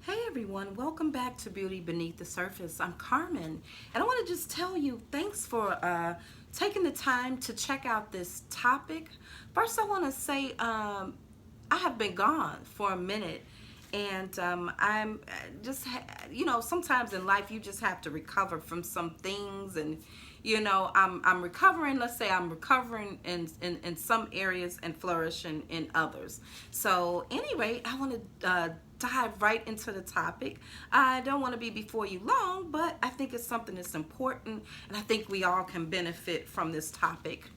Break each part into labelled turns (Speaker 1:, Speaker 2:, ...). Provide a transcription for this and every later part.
Speaker 1: Hey everyone, welcome back to Beauty Beneath the Surface. I'm Carmen, and I want to just tell you thanks for taking the time to check out this topic. First, I want to say I have been gone for a minute, and I'm sometimes in life you just have to recover from some things, and I'm recovering. Let's say I'm recovering in some areas and flourishing in others. So anyway, I want to dive right into the topic. I don't want to be before you long, but I think it's something that's important, and I think we all can benefit from this topic.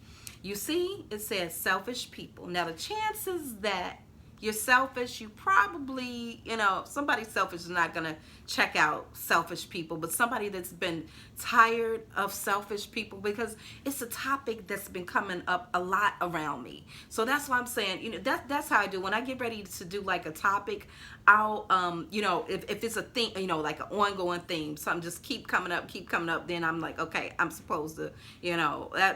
Speaker 1: You see, it says selfish people. Now, the chances that you're selfish, you probably, somebody selfish is not going to check out selfish people, but somebody that's been tired of selfish people, because it's a topic that's been coming up a lot around me. So that's why I'm saying, that's how I do when I get ready to do like a topic. I'll if it's a thing, like an ongoing theme, something just keep coming up, then I'm like, okay, I'm supposed to,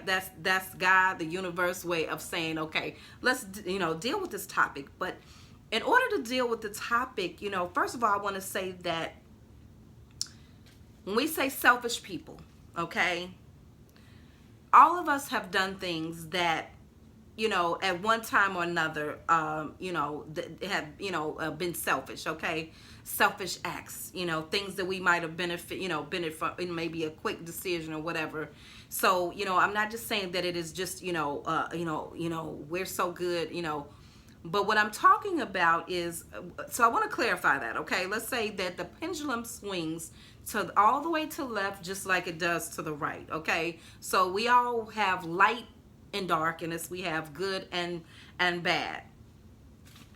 Speaker 1: that's God, the universe way of saying, okay, let's deal with this topic. But in order to deal with the topic, first of all, I want to say that when we say selfish people, okay, all of us have done things that, at one time or another, have, been selfish, okay? Selfish acts, things that we might have benefit from, maybe a quick decision or whatever. So, I'm not just saying that it is just, we're so good, but what I'm talking about is, so I want to clarify that, okay? Let's say that the pendulum swings to all the way to the left, just like it does to the right, okay? So we all have light and darkness. We have good and bad.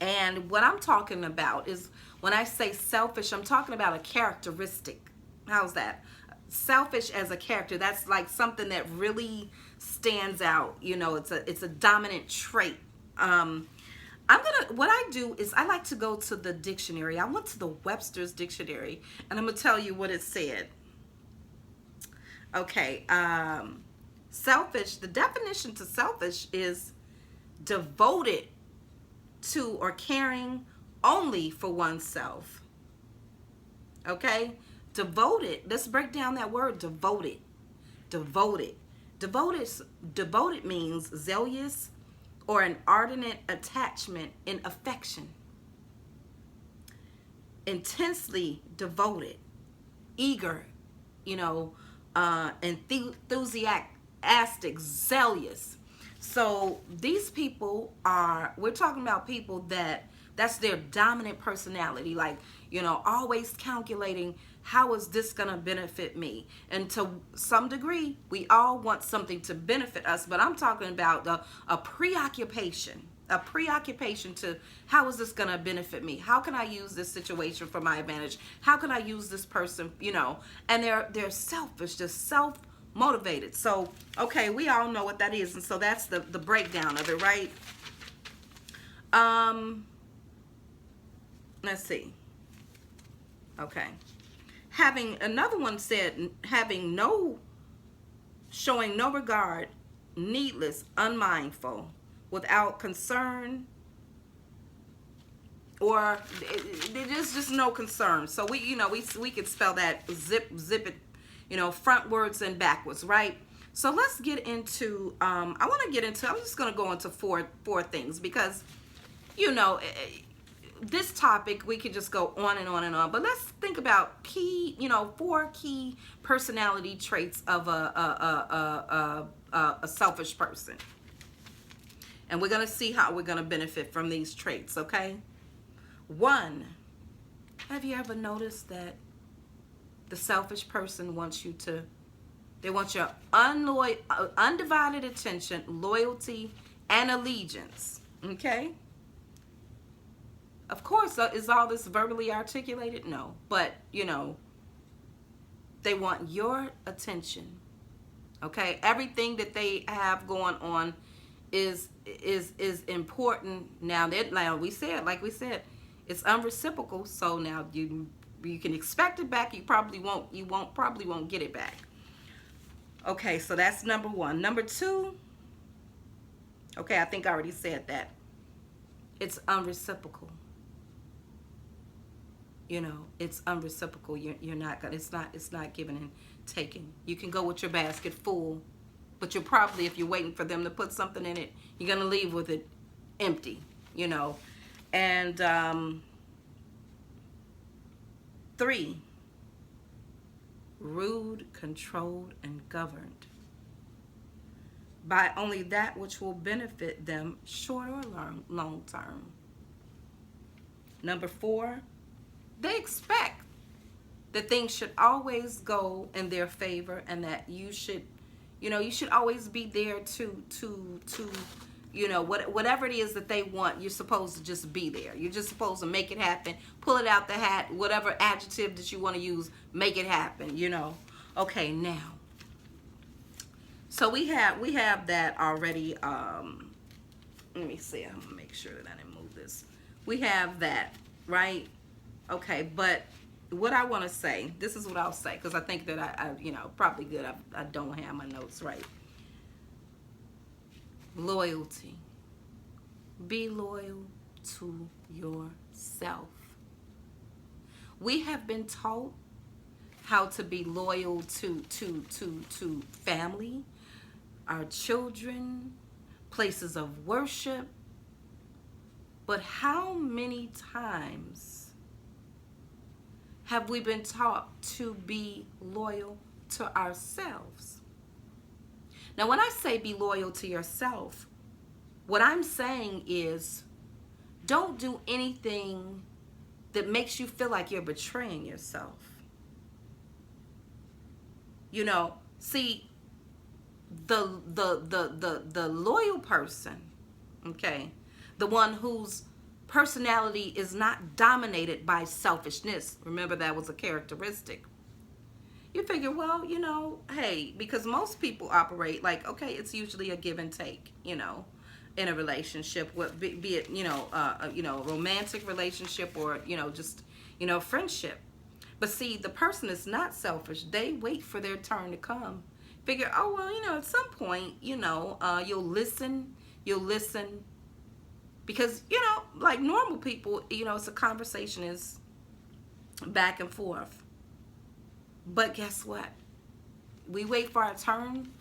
Speaker 1: And what I'm talking about is, when I say selfish, I'm talking about a characteristic. How's that? Selfish as a character. That's like something that really stands out. It's a dominant trait. What I do is I like to go to the dictionary. I went to the Webster's dictionary, and I'm gonna tell you what it said. Okay, selfish, the definition to selfish is devoted to or caring only for oneself. Okay, devoted, let's break down that word devoted. Devoted. Devoted means zealous or an ardent attachment in affection. Intensely devoted, eager, enthusiastic, zealous. So these people we're talking about people that's their dominant personality, like, always calculating, how is this gonna benefit me? And to some degree, we all want something to benefit us, but I'm talking about a preoccupation to, how is this going to benefit me? How can I use this situation for my advantage? How can I use this person, and they're selfish, just self-motivated. So, okay, we all know what that is, and so that's the breakdown of it, right? Let's see. Okay. Another one said, showing no regard, needless, unmindful, without concern, or there's just no concern. So we could spell that zip it, frontwards and backwards, right? So let's get into I'm just going to go into four things, because this topic we could just go on and on and on, but let's think about four key personality traits of a selfish person. And we're going to see how we're going to benefit from these traits, okay? 1, have you ever noticed that the selfish person wants your undivided attention, loyalty, and allegiance, okay? Of course, is all this verbally articulated? No. But, they want your attention, okay? Everything that they have going on is important. Now like we said, it's unreciprocal. So now you can expect it back. You probably won't get it back. Okay, so that's number 1. Number 2, okay, I think I already said that. It's unreciprocal. You know, it's unreciprocal. You're not gonna. It's not giving and taking. You can go with your basket full, but you're probably, if you're waiting for them to put something in it, you're gonna leave with it empty. You know, and 3, rude, controlled, and governed by only that which will benefit them short or long term. Number 4, they expect that things should always go in their favor, and that you should, you should always be there to whatever it is that they want, you're supposed to just be there. You're just supposed to make it happen, pull it out the hat, whatever adjective that you want to use, make it happen. Okay, now, so we have that already. Let me see, I'm gonna make sure that I didn't move this. We have that, right? Okay, but what I want to say, this is what I'll say, because I think that I probably good. I don't have my notes right. Loyalty. Be loyal to yourself. We have been taught how to be loyal to family, our children, places of worship. But how many times have we been taught to be loyal to ourselves? Now, when I say be loyal to yourself, what I'm saying is don't do anything that makes you feel like you're betraying yourself. See, the loyal person, okay, the one whose personality is not dominated by selfishness. Remember, that was a characteristic. You figure, well, hey, because most people operate like, okay, it's usually a give and take, in a relationship, be it, romantic relationship or, just, friendship. But see, the person is not selfish. They wait for their turn to come. Figure, oh, well, at some point, you'll listen. Because, like normal people, it's a conversation is back and forth. But guess what? We wait for our turn.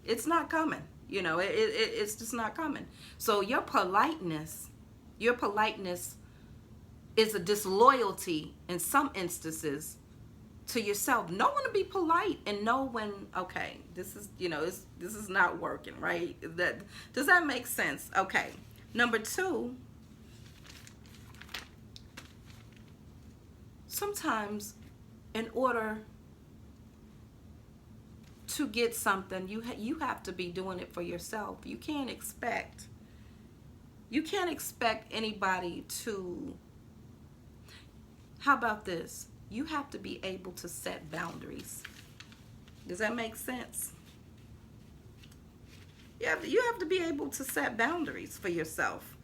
Speaker 1: It's not coming. It's just not coming. So your politeness is a disloyalty in some instances to yourself. Know when to be polite and know when, okay, this is, this is not working, right? Does that make sense? Okay. Number 2, sometimes in order to get something, you have to be doing it for yourself. You can't expect anybody to. How about this? You have to be able to set boundaries. Does that make sense? You have to be able to set boundaries for yourself.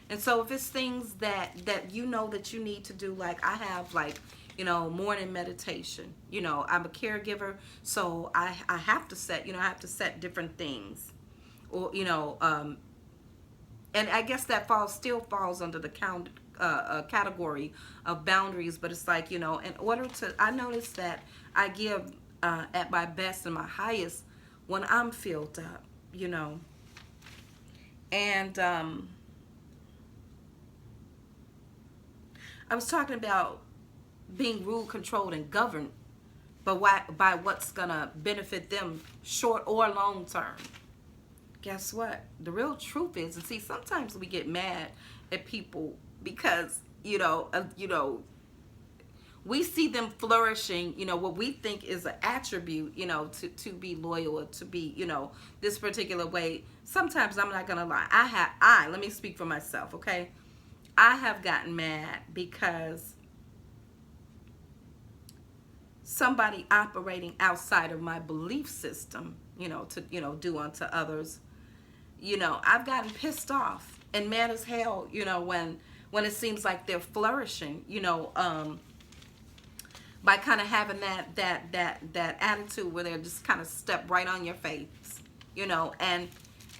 Speaker 1: And so if it's things that you need to do, like I have, like, morning meditation. I'm a caregiver, so I have to set, different things. Or, and I guess that still falls under the category of boundaries, but it's like, in order to, I notice that I give at my best and my highest when I'm filled up, and I was talking about being ruled, controlled, and governed by what's gonna benefit them short or long term. Guess what? The real truth is, and see, sometimes we get mad at people because we see them flourishing, what we think is an attribute, to be loyal or to be, this particular way. Sometimes, I'm not gonna lie, let me speak for myself, okay? I have gotten mad because somebody operating outside of my belief system, to, do unto others, I've gotten pissed off and mad as hell, when it seems like they're flourishing, by kind of having that attitude where they're just kind of step right on your face, and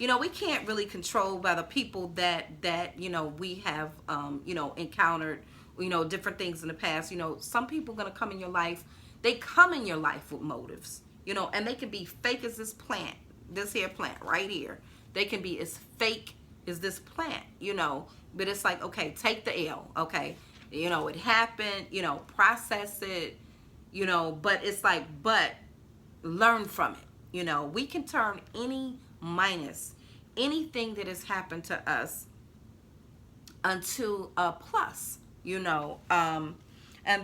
Speaker 1: we can't really control by the people that we have encountered, different things in the past. Some people are going to come in your life. They come in your life with motives, and they can be fake as this plant, this here plant right here. They can be as fake as this plant, but it's like, okay, take the L, okay? It happened, process it, but it's like, but learn from it. We can turn anything that has happened to us unto a plus, and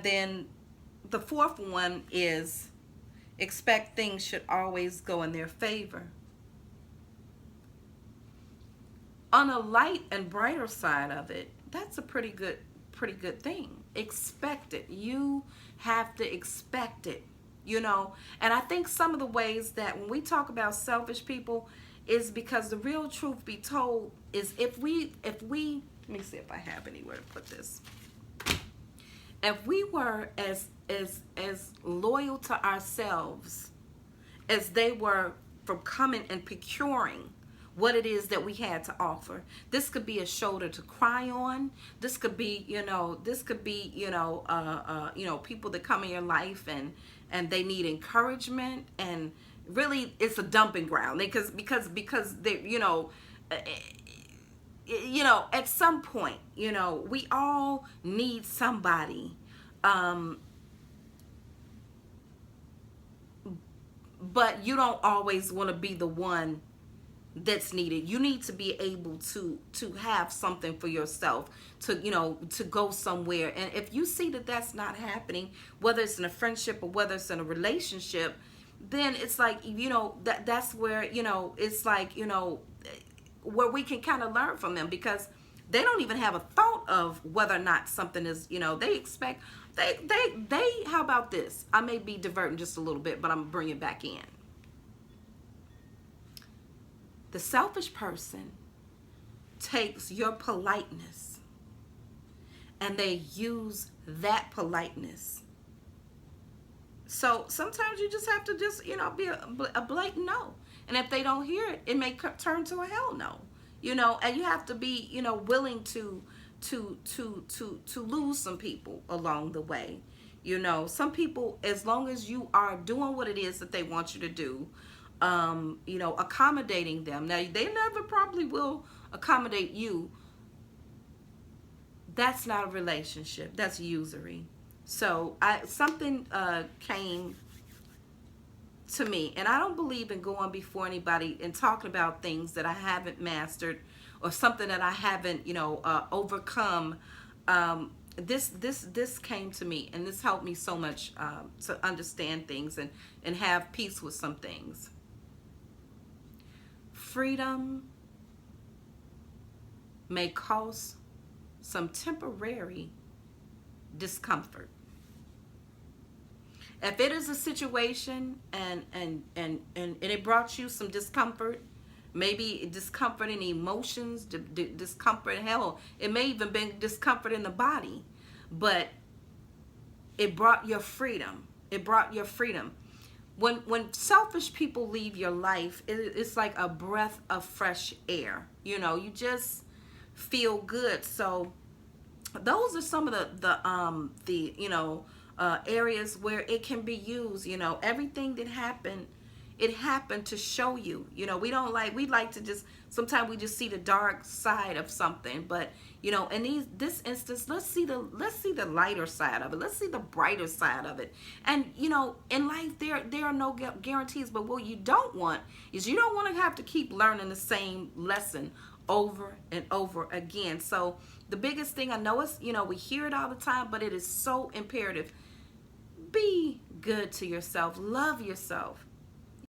Speaker 1: then the fourth one is expect things should always go in their favor. On a light and brighter side of it, that's a pretty good thing. Expect it. You have to expect it, and I think some of the ways that when we talk about selfish people is because the real truth be told is if we let me see if I have anywhere to put this. If we were as loyal to ourselves as they were from coming and procuring what it is that we had to offer, this could be a shoulder to cry on. This could be, people that come in your life and they need encouragement, and really it's a dumping ground because they, at some point, we all need somebody, but you don't always want to be the one that's needed. You need to be able to have something for yourself, to go somewhere. And if you see that that's not happening, whether it's in a friendship or whether it's in a relationship, then it's like, that's where, it's like, where we can kind of learn from them, because they don't even have a thought of whether or not something is, they expect, how about this? I may be diverting just a little bit, but I'm gonna bring it back in. The selfish person takes your politeness and they use that politeness. So sometimes you just have to be a blatant no. And if they don't hear it, it may turn to a hell no. And you have to be, willing to lose some people along the way. Some people, as long as you are doing what it is that they want you to do, accommodating them. Now, they never probably will accommodate you. That's not a relationship. That's usury. So something came to me, and I don't believe in going before anybody and talking about things that I haven't mastered or something that I haven't, overcome. This came to me, and this helped me so much to understand things and have peace with some things. Freedom may cause some temporary discomfort. If it is a situation and it brought you some discomfort, maybe discomfort in emotions, discomfort, hell, it may even been discomfort in the body, but it brought your freedom. It brought your freedom. When selfish people leave your life, it's like a breath of fresh air. You just feel good. So those are some of the areas where it can be used. Everything that happened, it happened to show you. We like to just, sometimes we just see the dark side of something, but in this instance, let's see the lighter side of it. Let's see the brighter side of it. And in life there are no guarantees, but what you don't want is you don't want to have to keep learning the same lesson over and over again. So the biggest thing, I know is, we hear it all the time, but it is so imperative. Be good to yourself. Love yourself.